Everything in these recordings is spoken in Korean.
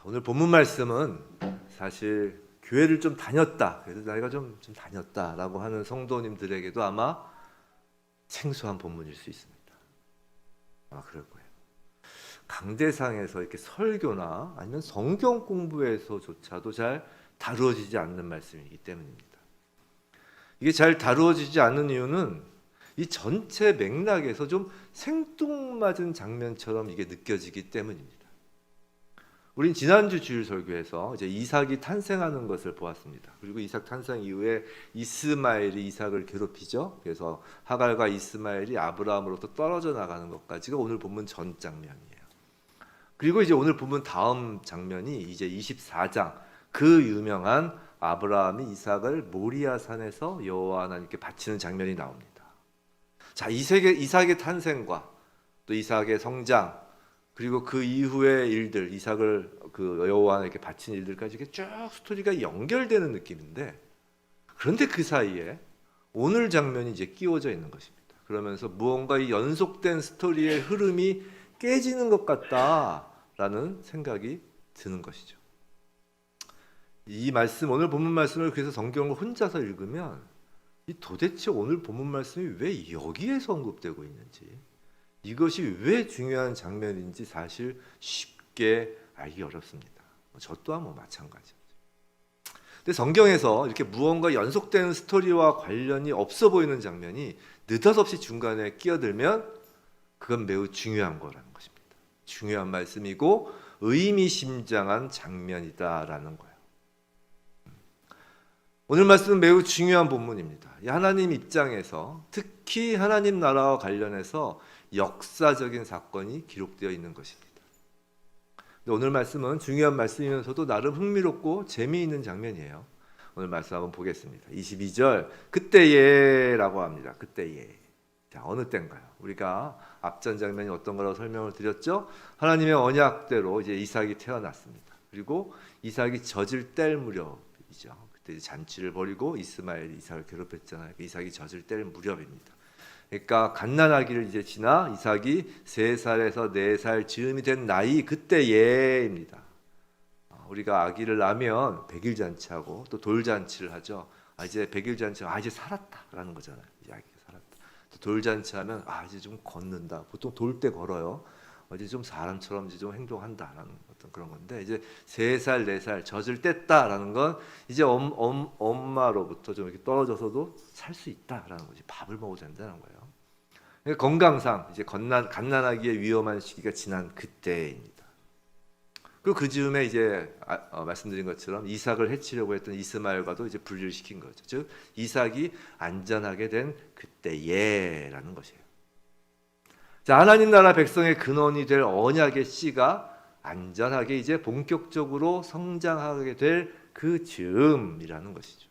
오늘 본문 말씀은 사실 교회를 좀 다녔다, 그래도 나이가 좀 다녔다라고 하는 성도님들에게도 아마 생소한 본문일 수 있습니다. 그럴 거예요. 강대상에서 이렇게 설교나 아니면 성경 공부에서조차도 잘 다루어지지 않는 말씀이기 때문입니다. 이게 잘 다루어지지 않는 이유는 이 전체 맥락에서 좀 생뚱맞은 장면처럼 이게 느껴지기 때문입니다. 우린 지난주 주일 설교에서 이제 이삭이 탄생하는 것을 보았습니다. 그리고 이삭 탄생 이후에 이스마엘이 이삭을 괴롭히죠. 그래서 하갈과 이스마엘이 아브라함으로부터 떨어져 나가는 것까지가 오늘 본문 전 장면이에요. 그리고 이제 오늘 본문 다음 장면이 이제 24장, 그 유명한 아브라함이 이삭을 모리아 산에서 여호와 하나님께 바치는 장면이 나옵니다. 자, 이삭의 탄생과 또 이삭의 성장, 그리고 그 이후의 일들, 이삭을 그 여호와 하나님께 바친 일들까지 이렇게 쭉 스토리가 연결되는 느낌인데, 그런데 그 사이에 오늘 장면이 이제 끼워져 있는 것입니다. 그러면서 무언가 이 연속된 스토리의 흐름이 깨지는 것 같다라는 생각이 드는 것이죠. 이 말씀, 오늘 본문 말씀을 그래서 성경을 혼자서 읽으면 이 도대체 오늘 본문 말씀이 왜 여기에서 언급되고 있는지, 이것이 왜 중요한 장면인지 사실 쉽게 알기 어렵습니다. 저 또한 마찬가지죠. 근데 성경에서 이렇게 무언가 연속되는 스토리와 관련이 없어 보이는 장면이 느닷없이 중간에 끼어들면 그건 매우 중요한 거라는 것입니다. 중요한 말씀이고 의미심장한 장면이다라는 거예요. 오늘 말씀은 매우 중요한 본문입니다. 하나님 입장에서 특히 하나님 나라와 관련해서 역사적인 사건이 기록되어 있는 것입니다. 오늘 말씀은 중요한 말씀이면서도 나름 흥미롭고 재미있는 장면이에요. 오늘 말씀 한번 보겠습니다. 22절, 그때예라고 합니다. 그때예. 자, 어느 때인가요? 우리가 앞전 장면이 어떤 거라고 설명을 드렸죠? 하나님의 언약대로 이제 이삭이 태어났습니다. 그리고 이삭이 젖을 뗄 무렵이죠. 그때 이제 잔치를 벌이고 이스마엘이 이삭을 괴롭혔잖아요. 이삭이 젖을 뗄 무렵입니다. 그러니까 갓난아기를 이제 지나 이삭이 3살에서 4살 즈음이 된 나이, 그때예입니다. 우리가 아기를 낳으면 백일 잔치하고 또 돌잔치를 하죠. 이제 백일 잔치, 이제 살았다라는 거잖아요. 이제 아기가 살았다. 또 돌잔치하면 이제 좀 걷는다. 보통 돌 때 걸어요. 이제 좀 사람처럼 이제 좀 행동한다라는 어떤 그런 건데, 이제 3살, 4살 젖을 뗐다라는 건 이제 엄마로부터 좀 이렇게 떨어져서도 살 수 있다라는 거지. 밥을 먹어도 된다는 거예요. 그러니까 건강상 이제 갓난아기의 위험한 시기가 지난 그때입니다. 그리고 그 즈음에 이제 말씀드린 것처럼 이삭을 해치려고 했던 이스마엘과도 이제 분리를 시킨 거죠. 즉 이삭이 안전하게 된 그때예라는 것이에요. 자, 하나님 나라 백성의 근원이 될 언약의 씨가 안전하게 이제 본격적으로 성장하게 될 그 즈음이라는 것이죠.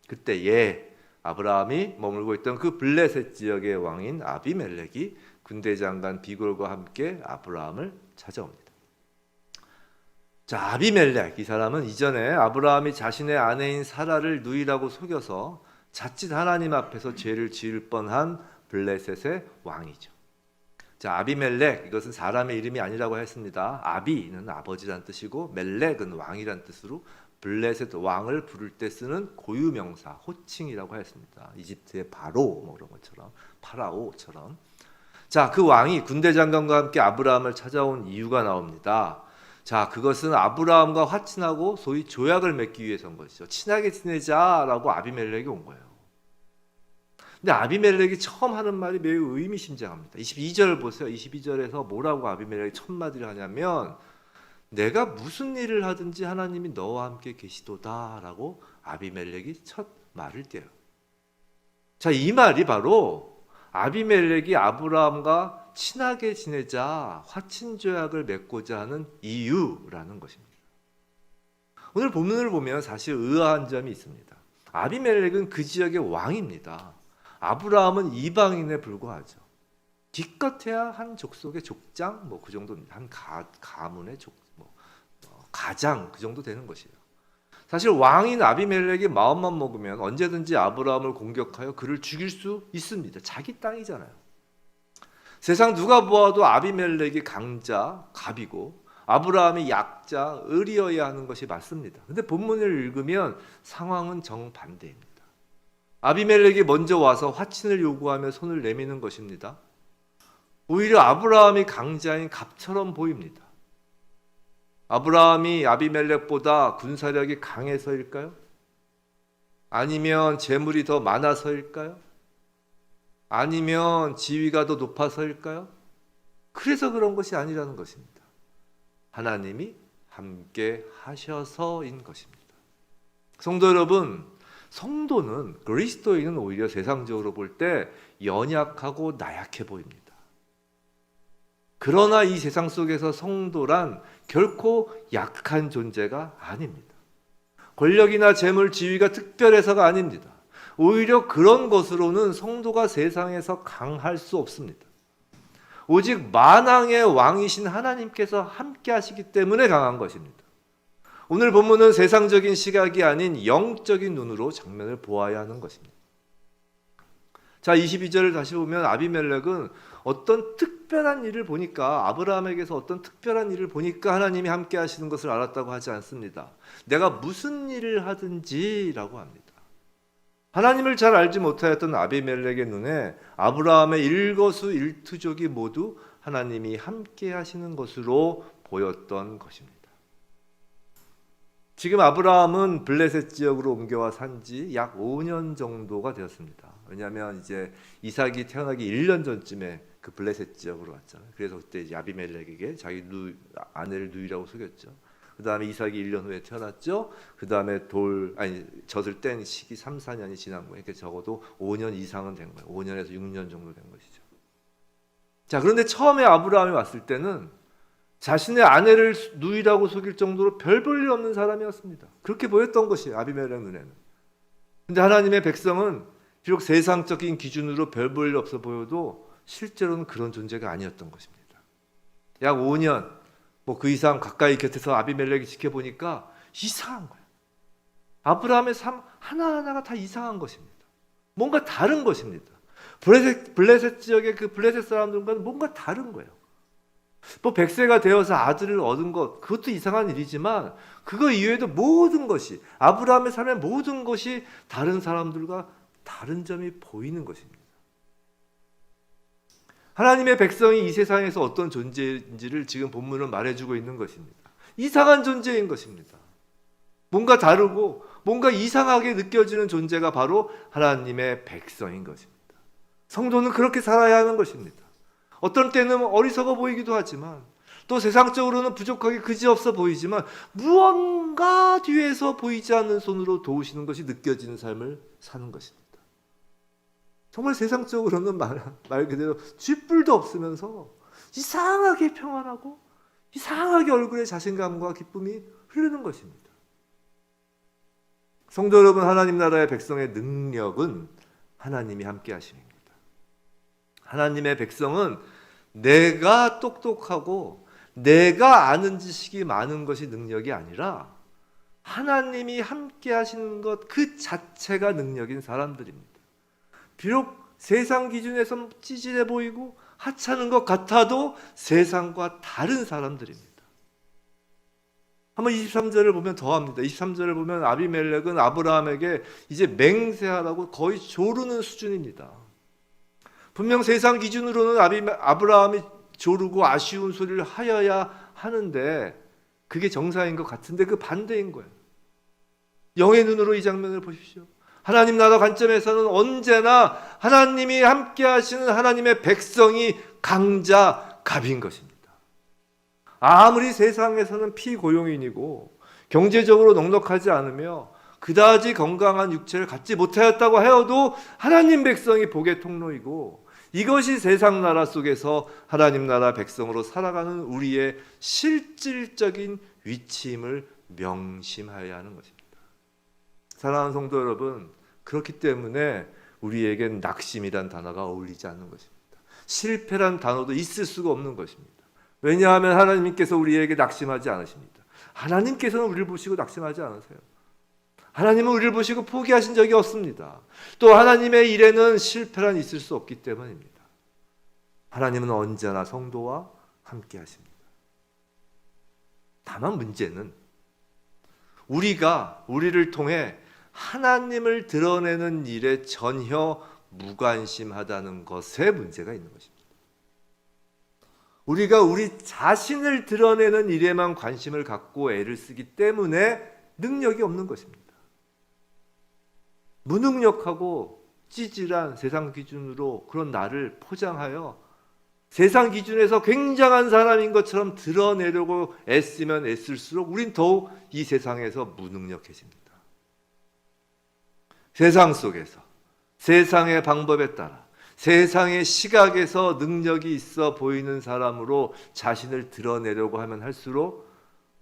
그때에 아브라함이 머물고 있던 그 블레셋 지역의 왕인 아비멜렉이 군대 장관 비골과 함께 아브라함을 찾아옵니다. 자, 아비멜렉, 이 사람은 이전에 아브라함이 자신의 아내인 사라를 누이라고 속여서 자칫 하나님 앞에서 죄를 지을 뻔한 블레셋의 왕이죠. 자, 아비멜렉, 이것은 사람의 이름이 아니라고 했습니다. 아비는 아버지란 뜻이고 멜렉은 왕이란 뜻으로 블레셋 왕을 부를 때 쓰는 고유명사, 호칭이라고 했습니다. 이집트의 바로 그런 것처럼, 파라오처럼. 자, 그 왕이 군대 장관과 함께 아브라함을 찾아온 이유가 나옵니다. 자, 그것은 아브라함과 화친하고 소위 조약을 맺기 위해서인 것이죠. 친하게 지내자라고 아비멜렉이 온 거예요. 근데 아비멜렉이 처음 하는 말이 매우 의미심장합니다. 22절 보세요. 22절에서 뭐라고 아비멜렉이 첫 마디를 하냐면, 내가 무슨 일을 하든지 하나님이 너와 함께 계시도다라고 아비멜렉이 첫 말을 떼요. 자, 이 말이 바로 아비멜렉이 아브라함과 친하게 지내자 화친 조약을 맺고자 하는 이유라는 것입니다. 오늘 본문을 보면 사실 의아한 점이 있습니다. 아비멜렉은 그 지역의 왕입니다. 아브라함은 이방인에 불과하죠. 기껏해야 한 족속의 족장, 그 정도입니다. 한 가문의 가장, 그 정도 되는 것이에요. 사실 왕인 아비멜렉이 마음만 먹으면 언제든지 아브라함을 공격하여 그를 죽일 수 있습니다. 자기 땅이잖아요. 세상 누가 보아도 아비멜렉이 강자, 갑이고 아브라함이 약자, 을이어야 하는 것이 맞습니다. 근데 본문을 읽으면 상황은 정반대입니다. 아비멜렉이 먼저 와서 화친을 요구하며 손을 내미는 것입니다. 오히려 아브라함이 강자인 갑처럼 보입니다. 아브라함이 아비멜렉보다 군사력이 강해서일까요? 아니면 재물이 더 많아서일까요? 아니면 지위가 더 높아서일까요? 그래서 그런 것이 아니라는 것입니다. 하나님이 함께 하셔서인 것입니다. 성도 여러분, 성도는, 그리스도인은 오히려 세상적으로 볼 때 연약하고 나약해 보입니다. 그러나 이 세상 속에서 성도란 결코 약한 존재가 아닙니다. 권력이나 재물, 지위가 특별해서가 아닙니다. 오히려 그런 것으로는 성도가 세상에서 강할 수 없습니다. 오직 만왕의 왕이신 하나님께서 함께 하시기 때문에 강한 것입니다. 오늘 본문은 세상적인 시각이 아닌 영적인 눈으로 장면을 보아야 하는 것입니다. 자, 22절을 다시 보면 아비멜렉은 어떤 특별한 일을 보니까, 아브라함에게서 어떤 특별한 일을 보니까 하나님이 함께 하시는 것을 알았다고 하지 않습니다. 내가 무슨 일을 하든지 라고 합니다. 하나님을 잘 알지 못하였던 아비멜렉의 눈에 아브라함의 일거수일투족이 모두 하나님이 함께 하시는 것으로 보였던 것입니다. 지금 아브라함은 블레셋 지역으로 옮겨와 산지 약 5년 정도가 되었습니다. 왜냐하면 이제 이삭이 태어나기 1년 전쯤에 그 블레셋 지역으로 왔잖아요. 그래서 그때 이제 아비멜렉에게 자기 아내를 누이라고 속였죠. 그 다음에 이삭이 1년 후에 태어났죠. 그 다음에 젖을 뗀 시기 3, 4년이 지난 거예요. 그러니까 적어도 5년 이상은 된 거예요. 5년에서 6년 정도 된 것이죠. 자, 그런데 처음에 아브라함이 왔을 때는 자신의 아내를 누이라고 속일 정도로 별 볼 일 없는 사람이었습니다. 그렇게 보였던 것이에요, 아비멜렉 눈에는. 근데 하나님의 백성은 비록 세상적인 기준으로 별 볼 일 없어 보여도 실제로는 그런 존재가 아니었던 것입니다. 약 5년, 그 이상 가까이 곁에서 아비멜렉이 지켜보니까 이상한 거예요. 아브라함의 삶 하나하나가 다 이상한 것입니다. 뭔가 다른 것입니다. 블레셋 지역의 그 블레셋 사람들과는 뭔가 다른 거예요. 100세가 되어서 아들을 얻은 것, 그것도 이상한 일이지만 그거 이외에도 모든 것이, 아브라함의 삶의 모든 것이 다른 사람들과 다른 점이 보이는 것입니다. 하나님의 백성이 이 세상에서 어떤 존재인지를 지금 본문은 말해주고 있는 것입니다. 이상한 존재인 것입니다. 뭔가 다르고 뭔가 이상하게 느껴지는 존재가 바로 하나님의 백성인 것입니다. 성도는 그렇게 살아야 하는 것입니다. 어떤 때는 어리석어 보이기도 하지만, 또 세상적으로는 부족하게 그지없어 보이지만 무언가 뒤에서 보이지 않는 손으로 도우시는 것이 느껴지는 삶을 사는 것입니다. 정말 세상적으로는 말 그대로 쥐뿔도 없으면서 이상하게 평안하고 이상하게 얼굴에 자신감과 기쁨이 흐르는 것입니다. 성도 여러분, 하나님 나라의 백성의 능력은 하나님이 함께 하심입니다. 하나님의 백성은 내가 똑똑하고 내가 아는 지식이 많은 것이 능력이 아니라 하나님이 함께 하시는 것 그 자체가 능력인 사람들입니다. 비록 세상 기준에서 찌질해 보이고 하찮은 것 같아도 세상과 다른 사람들입니다. 한번 23절을 보면 더합니다. 23절을 보면 아비멜렉은 아브라함에게 이제 맹세하라고 거의 조르는 수준입니다. 분명 세상 기준으로는 아브라함이 조르고 아쉬운 소리를 하여야 하는데 그게 정상인 것 같은데 그 반대인 거예요. 영의 눈으로 이 장면을 보십시오. 하나님 나라 관점에서는 언제나 하나님이 함께 하시는 하나님의 백성이 강자 갑인 것입니다. 아무리 세상에서는 피고용인이고 경제적으로 넉넉하지 않으며 그다지 건강한 육체를 갖지 못하였다고 하여도 하나님 백성이 복의 통로이고, 이것이 세상 나라 속에서 하나님 나라 백성으로 살아가는 우리의 실질적인 위치임을 명심해야 하는 것입니다. 사랑하는 성도 여러분, 그렇기 때문에 우리에겐 낙심이란 단어가 어울리지 않는 것입니다. 실패란 단어도 있을 수가 없는 것입니다. 왜냐하면 하나님께서 우리에게 낙심하지 않으십니다. 하나님께서는 우리를 보시고 낙심하지 않으세요. 하나님은 우리를 보시고 포기하신 적이 없습니다. 또 하나님의 일에는 실패란 있을 수 없기 때문입니다. 하나님은 언제나 성도와 함께 하십니다. 다만 문제는 우리를 통해 하나님을 드러내는 일에 전혀 무관심하다는 것에 문제가 있는 것입니다. 우리가 우리 자신을 드러내는 일에만 관심을 갖고 애를 쓰기 때문에 능력이 없는 것입니다. 무능력하고 찌질한 세상 기준으로 그런 나를 포장하여 세상 기준에서 굉장한 사람인 것처럼 드러내려고 애쓰면 애쓸수록 우린 더욱 이 세상에서 무능력해집니다. 세상 속에서 세상의 방법에 따라 세상의 시각에서 능력이 있어 보이는 사람으로 자신을 드러내려고 하면 할수록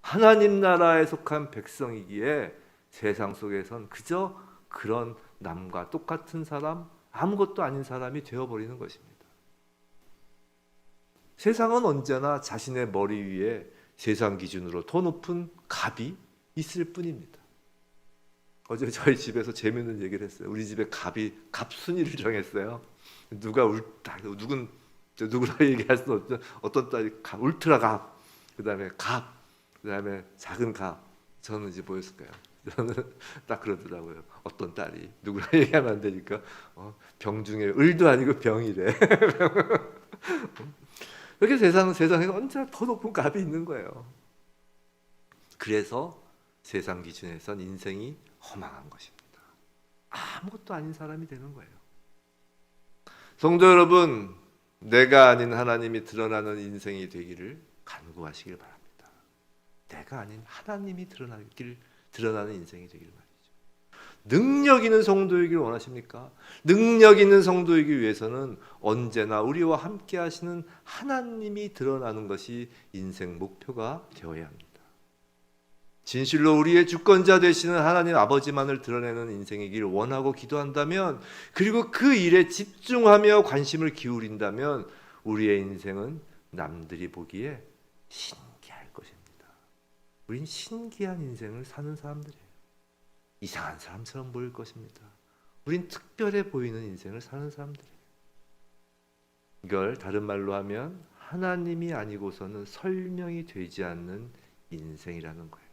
하나님 나라에 속한 백성이기에 세상 속에선 그저 그런 남과 똑같은 사람, 아무것도 아닌 사람이 되어버리는 것입니다. 세상은 언제나 자신의 머리 위에 세상 기준으로 더 높은 갑이 있을 뿐입니다. 어제 저희 집에서 재밌는 얘기를 했어요. 우리 집에 갑 순위를 정했어요. 누구라 얘기할 수는 없죠. 어떤 딸이 울트라 갑, 그다음에 갑, 그다음에 작은 갑. 저는 이제 뭐였을까요? 저는 딱 그러더라고요. 어떤 딸이 누구라 얘기하면 안 되니까 병 중에 을도 아니고 병이래. 이렇게 세상에 언제나 더 높은 갑이 있는 거예요. 그래서 세상 기준에선 인생이 허망한 것입니다. 아무것도 아닌 사람이 되는 거예요. 성도 여러분, 내가 아닌 하나님이 드러나는 인생이 되기를 간구하시길 바랍니다. 내가 아닌 하나님이 드러나는 인생이 되기를 말이죠. 능력 있는 성도이기를 원하십니까? 능력 있는 성도이기 위해서는 언제나 우리와 함께 하시는 하나님이 드러나는 것이 인생 목표가 되어야 합니다. 진실로 우리의 주권자 되시는 하나님 아버지만을 드러내는 인생이기를 원하고 기도한다면, 그리고 그 일에 집중하며 관심을 기울인다면 우리의 인생은 남들이 보기에 신기할 것입니다. 우린 신기한 인생을 사는 사람들이에요. 이상한 사람처럼 보일 것입니다. 우린 특별해 보이는 인생을 사는 사람들이에요. 이걸 다른 말로 하면 하나님이 아니고서는 설명이 되지 않는 인생이라는 거예요.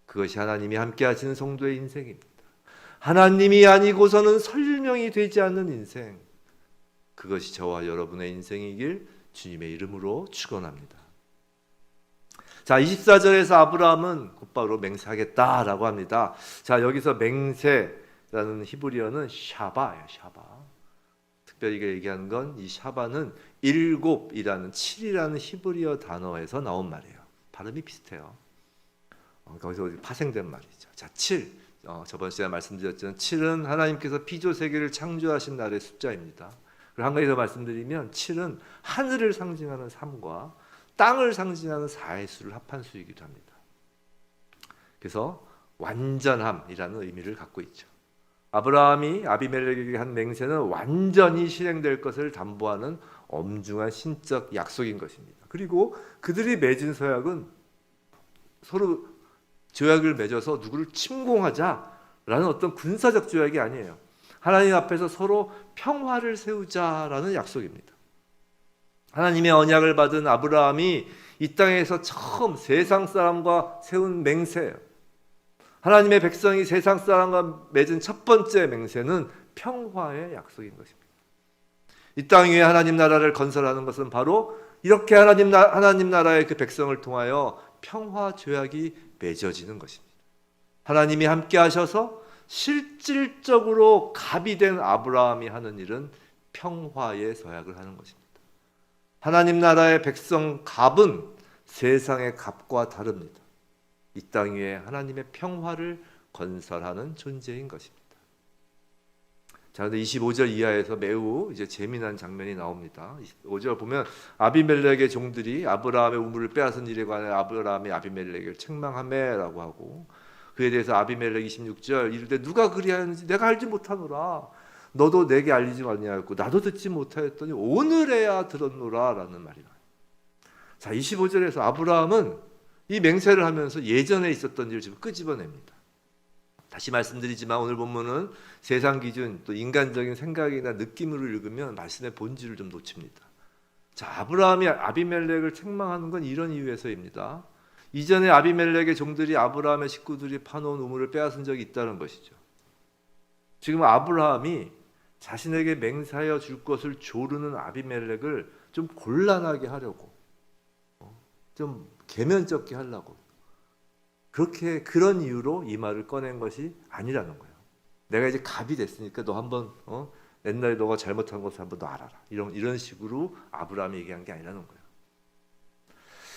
그것이 하나님이 함께 하시는 성도의 인생입니다. 하나님이 아니고서는 설명이 되지 않는 인생, 그것이 저와 여러분의 인생이길 주님의 이름으로 축원합니다. 자, 24절에서 아브라함은 곧바로 맹세하겠다라고 합니다. 자, 여기서 맹세라는 히브리어는 샤바예요. 샤바. 특별히 얘기하는 건 이 샤바는 일곱이라는 7이라는 히브리어 단어에서 나온 말이에요. 발음이 비슷해요. 거기서 파생된 말이죠. 자, 7. 저번 시간에 말씀드렸지만 7은 하나님께서 피조 세계를 창조하신 날의 숫자입니다. 그리고 한 가지 더 말씀드리면 7은 하늘을 상징하는 3과 땅을 상징하는 4의 수를 합한 수이기도 합니다. 그래서 완전함이라는 의미를 갖고 있죠. 아브라함이 아비멜렉에게 한 맹세는 완전히 실행될 것을 담보하는 엄중한 신적 약속인 것입니다. 그리고 그들이 맺은 서약은 서로 조약을 맺어서 누구를 침공하자라는 어떤 군사적 조약이 아니에요. 하나님 앞에서 서로 평화를 세우자라는 약속입니다. 하나님의 언약을 받은 아브라함이 이 땅에서 처음 세상 사람과 세운 맹세예요. 하나님의 백성이 세상 사람과 맺은 첫 번째 맹세는 평화의 약속인 것입니다. 이 땅 위에 하나님 나라를 건설하는 것은 바로 이렇게 하나님 나라의 그 백성을 통하여 평화 조약이 맺어지는 것입니다. 하나님이 함께 하셔서 실질적으로 갑이 된 아브라함이 하는 일은 평화의 서약을 하는 것입니다. 하나님 나라의 백성 갑은 세상의 갑과 다릅니다. 이 땅 위에 하나님의 평화를 건설하는 존재인 것입니다. 자, 근데 25절 이하에서 매우 이제 재미난 장면이 나옵니다. 5절 보면 아비멜렉의 종들이 아브라함의 우물을 빼앗은 일에 관해 아브라함이 아비멜렉을 책망하매라고 하고, 그에 대해서 아비멜렉 26절 이르되 누가 그리하였는지 내가 알지 못하노라. 너도 내게 알리지 아니하였고 나도 듣지 못하였더니 오늘에야 들었노라라는 말이 나와요. 자, 25절에서 아브라함은 이 맹세를 하면서 예전에 있었던 일을 지금 끄집어냅니다. 다시 말씀드리지만 오늘 본문은 세상 기준 또 인간적인 생각이나 느낌으로 읽으면 말씀의 본질을 좀 놓칩니다. 자, 아브라함이 아비멜렉을 책망하는 건 이런 이유에서입니다. 이전에 아비멜렉의 종들이 아브라함의 식구들이 파놓은 우물을 빼앗은 적이 있다는 것이죠. 지금 아브라함이 자신에게 맹세하여 줄 것을 조르는 아비멜렉을 좀 곤란하게 하려고, 좀 계면쩍게 하려고, 그런 이유로 이 말을 꺼낸 것이 아니라는 거예요. 내가 이제 갑이 됐으니까 너 한번 옛날에 너가 잘못한 것을 한번 너 알아라. 이런 식으로 아브라함이 얘기한 게 아니라는 거예요.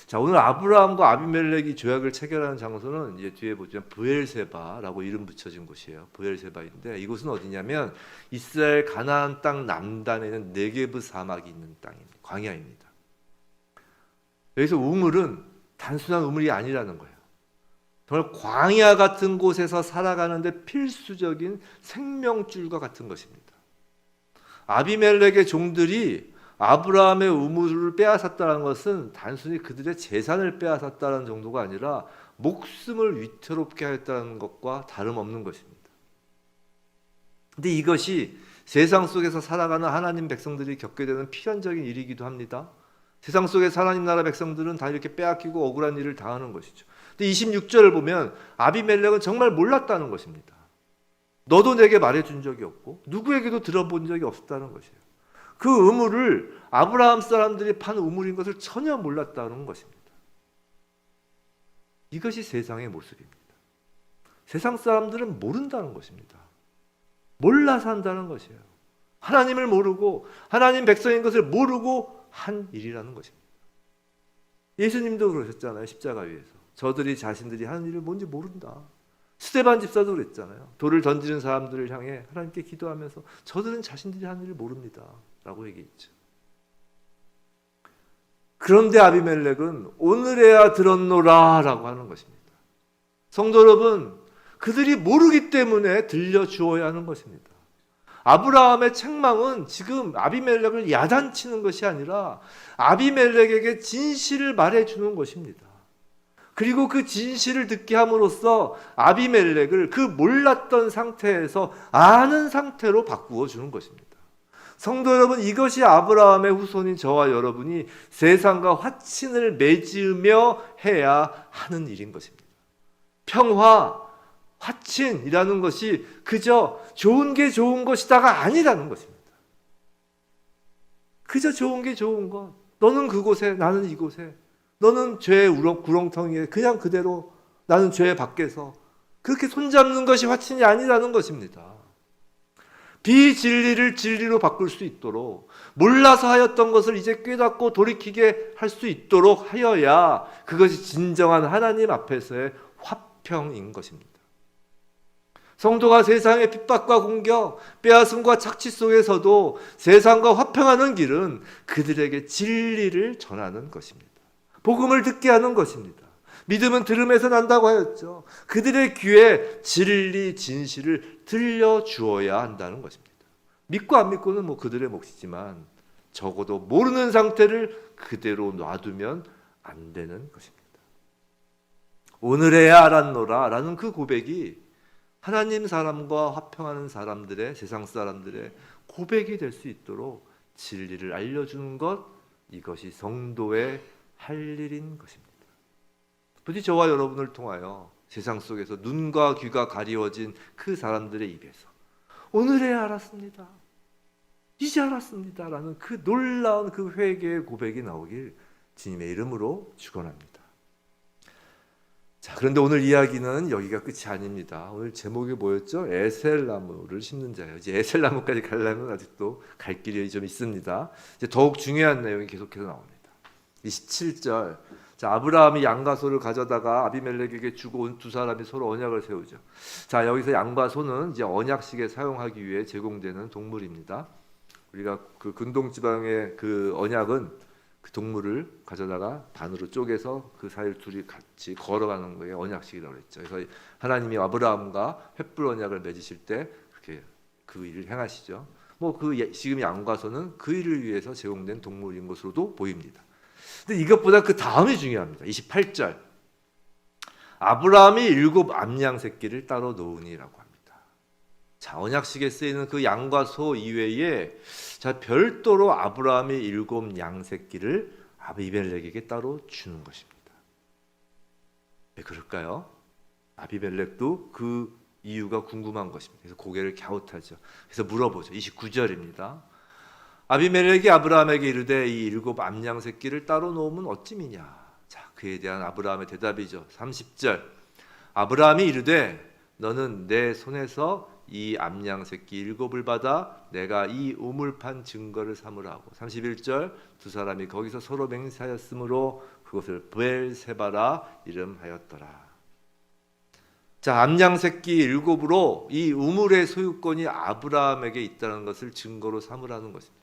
자, 오늘 아브라함과 아비멜렉이 조약을 체결하는 장소는 이제 뒤에 보시면 브엘세바라고 이름 붙여진 곳이에요. 브엘세바인데 이곳은 어디냐면 이스라엘 가나안 땅 남단에 있는 네게브 사막이 있는 땅입니다. 광야입니다. 여기서 우물은 단순한 우물이 아니라는 거예요. 정말 광야 같은 곳에서 살아가는데 필수적인 생명줄과 같은 것입니다. 아비멜렉의 종들이 아브라함의 우물을 빼앗았다는 것은 단순히 그들의 재산을 빼앗았다는 정도가 아니라 목숨을 위태롭게 하였다는 것과 다름없는 것입니다. 근데 이것이 세상 속에서 살아가는 하나님 백성들이 겪게 되는 필연적인 일이기도 합니다. 세상 속에서 하나님 나라 백성들은 다 이렇게 빼앗기고 억울한 일을 당하는 것이죠. 근데 26절을 보면 아비멜렉은 정말 몰랐다는 것입니다. 너도 내게 말해준 적이 없고 누구에게도 들어본 적이 없었다는 것이에요. 그 우물을 아브라함 사람들이 판 우물인 것을 전혀 몰랐다는 것입니다. 이것이 세상의 모습입니다. 세상 사람들은 모른다는 것입니다. 몰라서 한다는 것이에요. 하나님을 모르고 하나님 백성인 것을 모르고 한 일이라는 것입니다. 예수님도 그러셨잖아요. 십자가 위에서. 저들이 자신들이 하는 일을 뭔지 모른다. 스데반 집사도 그랬잖아요. 돌을 던지는 사람들을 향해 하나님께 기도하면서 저들은 자신들이 하는 일을 모릅니다 라고 얘기했죠. 그런데 아비멜렉은 오늘에야 들었노라 라고 하는 것입니다. 성도 여러분, 그들이 모르기 때문에 들려주어야 하는 것입니다. 아브라함의 책망은 지금 아비멜렉을 야단치는 것이 아니라 아비멜렉에게 진실을 말해주는 것입니다. 그리고 그 진실을 듣게 함으로써 아비멜렉을 그 몰랐던 상태에서 아는 상태로 바꾸어 주는 것입니다. 성도 여러분, 이것이 아브라함의 후손인 저와 여러분이 세상과 화친을 맺으며 해야 하는 일인 것입니다. 평화, 화친이라는 것이 그저 좋은 게 좋은 것이다가 아니라는 것입니다. 그저 좋은 게 좋은 것. 너는 그곳에, 나는 이곳에. 너는 죄의 구렁텅이에 그냥 그대로, 나는 죄 밖에서. 그렇게 손잡는 것이 화친이 아니라는 것입니다. 비진리를 진리로 바꿀 수 있도록, 몰라서 하였던 것을 이제 깨닫고 돌이키게 할 수 있도록 하여야 그것이 진정한 하나님 앞에서의 화평인 것입니다. 성도가 세상의 핍박과 공격, 빼앗음과 착취 속에서도 세상과 화평하는 길은 그들에게 진리를 전하는 것입니다. 복음을 듣게 하는 것입니다. 믿음은 들음에서 난다고 하였죠. 그들의 귀에 진리, 진실을 들려주어야 한다는 것입니다. 믿고 안 믿고는 뭐 그들의 몫이지만 적어도 모르는 상태를 그대로 놔두면 안 되는 것입니다. 오늘에야 알았노라 라는 그 고백이 하나님 사람과 화평하는 사람들의, 세상 사람들의 고백이 될 수 있도록 진리를 알려주는 것, 이것이 성도의 할 일인 것입니다. 부디 저와 여러분을 통하여 세상 속에서 눈과 귀가 가리워진 그 사람들의 입에서 오늘에야 알았습니다, 이제 알았습니다 라는 그 놀라운 그 회개의 고백이 나오길 주님의 이름으로 축원합니다. 자, 그런데 오늘 이야기는 여기가 끝이 아닙니다. 오늘 제목이 뭐였죠? 에셀나무를 심는 자예요. 이제 에셀나무까지 가려면 아직도 갈 길이 좀 있습니다. 이제 더욱 중요한 내용이 계속해서 나옵니다. 27절. 자, 아브라함이 양과 소를 가져다가 아비멜렉에게 주고 온 두 사람이 서로 언약을 세우죠. 자, 여기서 양과 소는 이제 언약식에 사용하기 위해 제공되는 동물입니다. 우리가 그 근동 지방의 그 언약은 그 동물을 가져다가 반으로 쪼개서 그 사이를 둘이 같이 걸어가는 거에 언약식이라고 했죠. 그래서 하나님이 아브라함과 횃불 언약을 맺으실 때 그렇게 그 일을 행하시죠. 뭐 그 지금 양과 소는 그 일을 위해서 제공된 동물인 것으로도 보입니다. 근데 이것보다 그 다음이 중요합니다. 28절. 아브라함이 7 암양 새끼를 따로 놓으니라고 합니다. 자, 언약식에 쓰이는 그 양과 소 이외에 자, 별도로 아브라함이 7 양 새끼를 아비멜렉에게 따로 주는 것입니다. 왜 그럴까요? 아비멜렉도 그 이유가 궁금한 것입니다. 그래서 고개를 갸웃하죠. 그래서 물어보죠. 29절입니다. 아비멜렉이 아브라함에게 이르되 이 7 암양 새끼를 따로 놓으면 어찌미냐. 자, 그에 대한 아브라함의 대답이죠. 30절. 아브라함이 이르되 너는 내 손에서 이 암양 새끼 7을 받아 내가 이 우물판 증거를 삼으라고. 31절. 두 사람이 거기서 서로 맹세하였으므로 그것을 브엘세바라 이름하였더라. 자, 암양 새끼 7으로 이 우물의 소유권이 아브라함에게 있다는 것을 증거로 삼으라는 것입니다.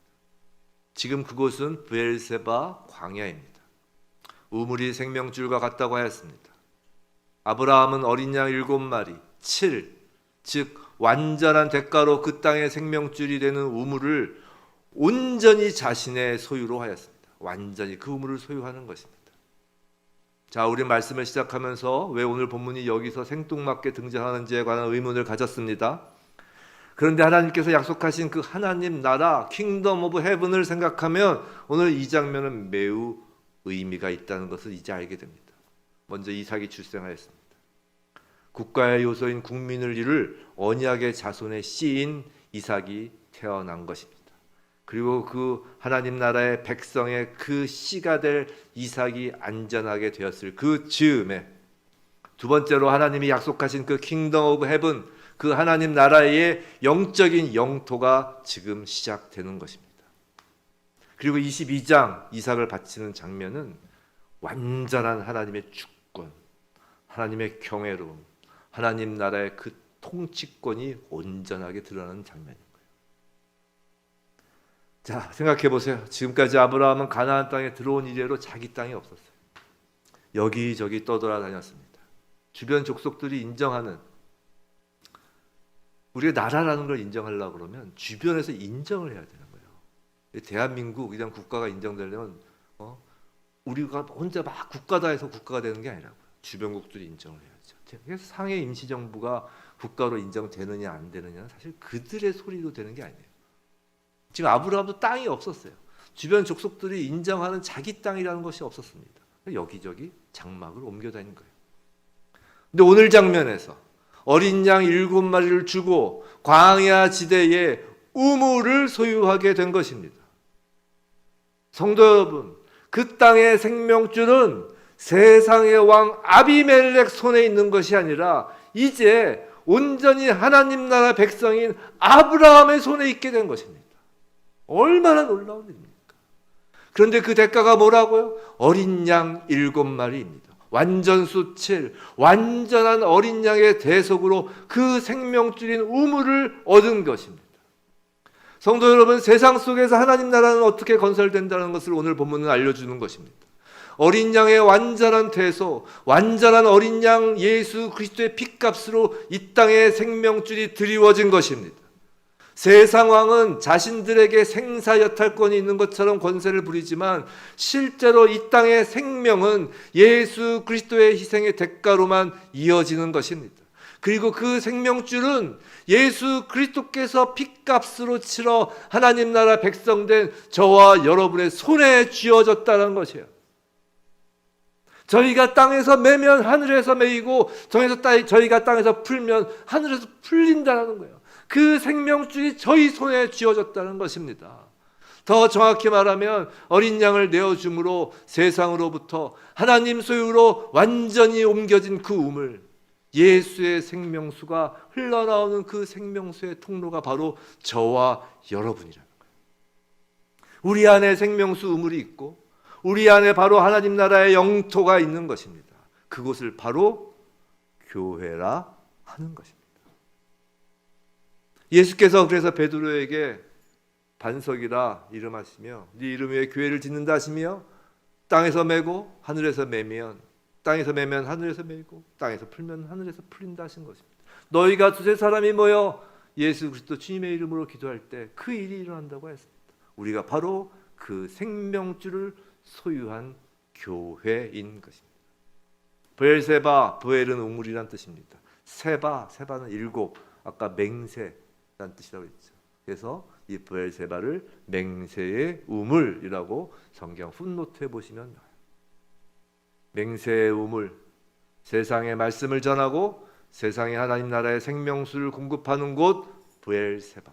지금 그곳은 브엘세바 광야입니다. 우물이 생명줄과 같다고 하였습니다. 아브라함은 어린 양 7마리 7, 즉 완전한 대가로 그 땅의 생명줄이 되는 우물을 온전히 자신의 소유로 하였습니다. 완전히 그 우물을 소유하는 것입니다. 자, 우리 말씀을 시작하면서 왜 오늘 본문이 여기서 생뚱맞게 등장하는지에 관한 의문을 가졌습니다. 그런데 하나님께서 약속하신 그 하나님 나라 킹덤 오브 헤븐을 생각하면 오늘 이 장면은 매우 의미가 있다는 것을 이제 알게 됩니다. 먼저 이삭이 출생하였습니다. 국가의 요소인 국민을 이룰 언약의 자손의 씨인 이삭이 태어난 것입니다. 그리고 그 하나님 나라의 백성의 그 씨가 될 이삭이 안전하게 되었을 그 즈음에 두 번째로 하나님이 약속하신 그 킹덤 오브 헤븐, 그 하나님 나라의 영적인 영토가 지금 시작되는 것입니다. 그리고 22장 이삭을 바치는 장면은 완전한 하나님의 주권, 하나님의 경외로움, 하나님 나라의 그 통치권이 온전하게 드러나는 장면입니다. 자, 생각해 보세요. 지금까지 아브라함은 가나안 땅에 들어온 이래로 자기 땅이 없었어요. 여기저기 떠돌아다녔습니다. 주변 족속들이 인정하는, 우리가 나라라는 걸 인정하려고 그러면 주변에서 인정을 해야 되는 거예요. 대한민국 이런 국가가 인정되려면 우리가 혼자 막 국가다 해서 국가가 되는 게 아니라고요. 주변국들이 인정을 해야죠. 그래서 상해 임시정부가 국가로 인정되느냐 안 되느냐는 사실 그들의 소리로 되는 게 아니에요. 지금 아브라함도 땅이 없었어요. 주변 족속들이 인정하는 자기 땅이라는 것이 없었습니다. 여기저기 장막을 옮겨 다닌 거예요. 근데 오늘 장면에서 어린 양 7마리를 주고 광야 지대에 우물을 소유하게 된 것입니다. 성도 여러분, 그 땅의 생명줄은 세상의 왕 아비멜렉 손에 있는 것이 아니라 이제 온전히 하나님 나라 백성인 아브라함의 손에 있게 된 것입니다. 얼마나 놀라운 일입니까? 그런데 그 대가가 뭐라고요? 어린 양 7마리입니다. 완전수 7, 완전한 어린 양의 대속으로 그 생명줄인 우물을 얻은 것입니다. 성도 여러분, 세상 속에서 하나님 나라는 어떻게 건설된다는 것을 오늘 본문은 알려주는 것입니다. 어린 양의 완전한 대속, 완전한 어린 양 예수 그리스도의 핏값으로 이 땅의 생명줄이 드리워진 것입니다. 세상 왕은 자신들에게 생사여탈권이 있는 것처럼 권세를 부리지만 실제로 이 땅의 생명은 예수 그리스도의 희생의 대가로만 이어지는 것입니다. 그리고 그 생명줄은 예수 그리스도께서 핏값으로 치러 하나님 나라 백성된 저와 여러분의 손에 쥐어졌다는 것이에요. 저희가 땅에서 매면 하늘에서 매이고 저희가 땅에서 풀면 하늘에서 풀린다는 거예요. 그 생명줄이 저희 손에 쥐어졌다는 것입니다. 더 정확히 말하면 어린 양을 내어줌으로 세상으로부터 하나님 소유로 완전히 옮겨진 그 우물, 예수의 생명수가 흘러나오는 그 생명수의 통로가 바로 저와 여러분이라는 거예요. 우리 안에 생명수 우물이 있고 우리 안에 바로 하나님 나라의 영토가 있는 것입니다. 그곳을 바로 교회라 하는 것입니다. 예수께서 그래서 베드로에게 반석이라 이름하시며 네 이름 위에 교회를 짓는다 하시며 땅에서 매고 하늘에서 매면 땅에서 매면 하늘에서 매고 땅에서 풀면 하늘에서 풀린다 하신 것입니다. 너희가 두세 사람이 모여 예수 그리스도 주님의 이름으로 기도할 때 그 일이 일어난다고 했습니다. 우리가 바로 그 생명줄을 소유한 교회인 것입니다. 브엘세바, 브엘은 우물이란 뜻입니다. 세바는 7, 아까 맹세 라는 뜻이라고 했죠. 그래서 이 브엘세바를 맹세의 우물이라고 성경 풋노트에 보시면 나와요. 맹세의 우물, 세상의 말씀을 전하고 세상에 하나님 나라의 생명수를 공급하는 곳 브엘세바.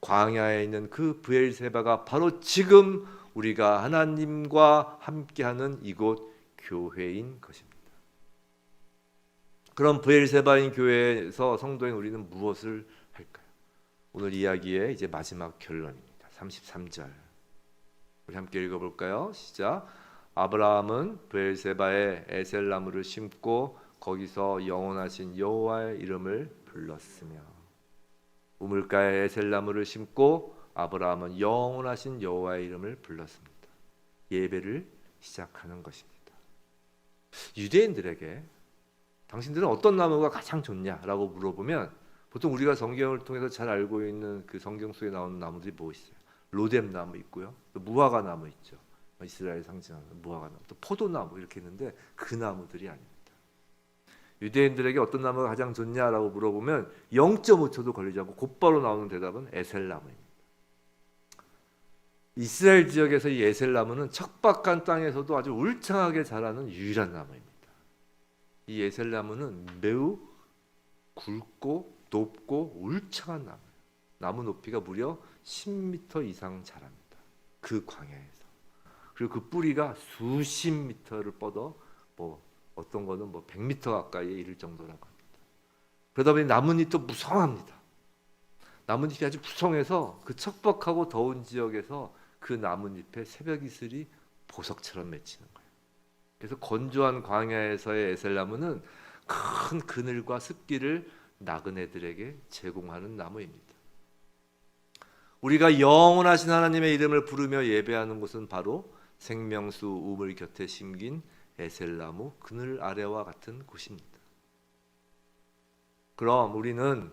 광야에 있는 그 브엘세바가 바로 지금 우리가 하나님과 함께하는 이곳 교회인 것입니다. 그럼 브엘세바인 교회에서 성도인 우리는 무엇을 할까요? 오늘 이야기의 이제 마지막 결론입니다. 33절. 우리 함께 읽어볼까요? 시작. 아브라함은 브엘세바에 에셀나무를 심고 거기서 영원하신 여호와의 이름을 불렀으며. 우물가에 에셀나무를 심고 아브라함은 영원하신 여호와의 이름을 불렀습니다. 예배를 시작하는 것입니다. 유대인들에게 당신들은 어떤 나무가 가장 좋냐라고 물어보면 보통 우리가 성경을 통해서 잘 알고 있는 그 성경 속에 나오는 나무들이 뭐 있어요? 로뎀 나무 있고요. 또 무화과 나무 있죠. 이스라엘 상징하는 무화과 나무, 또 포도나무 이렇게 있는데 그 나무들이 아닙니다. 유대인들에게 어떤 나무가 가장 좋냐라고 물어보면 0.5초도 걸리지 않고 곧바로 나오는 대답은 에셀나무입니다. 이스라엘 지역에서 이 에셀나무는 척박한 땅에서도 아주 울창하게 자라는 유일한 나무입니다. 이 에셀나무는 매우 굵고 높고 울창한 나무예요. 나무 높이가 무려 10m 이상 자랍니다. 그 광야에서. 그리고 그 뿌리가 수십 미터를 뻗어 어떤 거는 100m 가까이에 이를 정도라고 합니다. 그러다 보니 나뭇잎도 무성합니다. 나뭇잎이 아주 무성해서 그 척박하고 더운 지역에서 그 나뭇잎에 새벽 이슬이 보석처럼 맺히는 거예요. 그래서 건조한 광야에서의 에셀나무는 큰 그늘과 습기를 나그네들에게 제공하는 나무입니다. 우리가 영원하신 하나님의 이름을 부르며 예배하는 곳은 바로 생명수 우물 곁에 심긴 에셀나무 그늘 아래와 같은 곳입니다. 그럼 우리는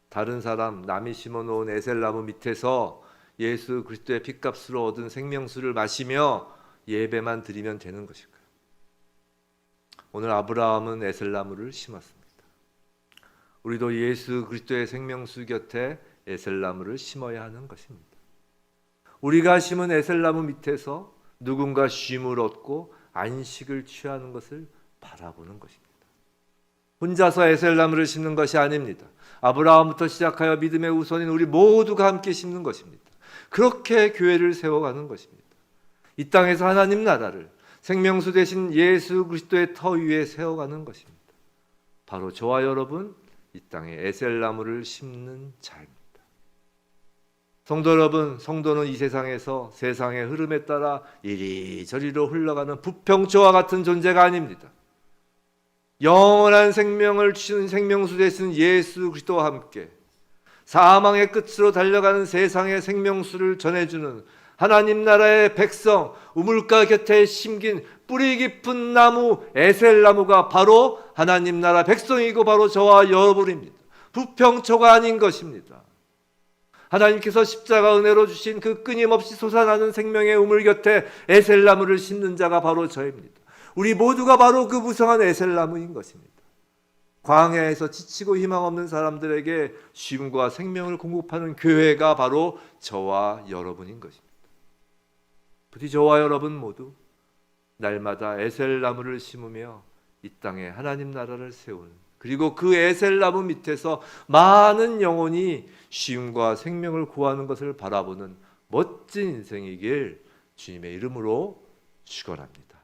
다른 사람 남이 심어놓은 에셀나무 밑에서 예수 그리스도의 핏값으로 얻은 생명수를 마시며 예배만 드리면 되는 것일까요? 오늘 아브라함은 에셀나무를 심었습니다. 우리도 예수 그리스도의 생명수 곁에 에셀나무를 심어야 하는 것입니다. 우리가 심은 에셀나무 밑에서 누군가 쉼을 얻고 안식을 취하는 것을 바라보는 것입니다. 혼자서 에셀나무를 심는 것이 아닙니다. 아브라함부터 시작하여 믿음의 우선인 우리 모두가 함께 심는 것입니다. 그렇게 교회를 세워가는 것입니다. 이 땅에서 하나님 나라를 생명수 되신 예수 그리스도의 터 위에 세워가는 것입니다. 바로 저와 여러분 이 땅에 에셀나무를 심는 자입니다. 성도 여러분, 성도는 이 세상에서 세상의 흐름에 따라 이리저리로 흘러가는 부평초와 같은 존재가 아닙니다. 영원한 생명을 주시는 생명수 되신 예수 그리스도와 함께 사망의 끝으로 달려가는 세상의 생명수를 전해주는 하나님 나라의 백성, 우물가 곁에 심긴 뿌리 깊은 나무 에셀나무가 바로 하나님 나라 백성이고 바로 저와 여러분입니다. 부평초가 아닌 것입니다. 하나님께서 십자가 은혜로 주신 그 끊임없이 솟아나는 생명의 우물 곁에 에셀나무를 심는 자가 바로 저입니다. 우리 모두가 바로 그 무성한 에셀나무인 것입니다. 광야에서 지치고 희망 없는 사람들에게 쉼과 생명을 공급하는 교회가 바로 저와 여러분인 것입니다. 부디 저와 여러분 모두 날마다 에셀나무를 심으며 이 땅에 하나님 나라를 세우는, 그리고 그 에셀나무 밑에서 많은 영혼이 쉼과 생명을 구하는 것을 바라보는 멋진 인생이길 주님의 이름으로 축원합니다.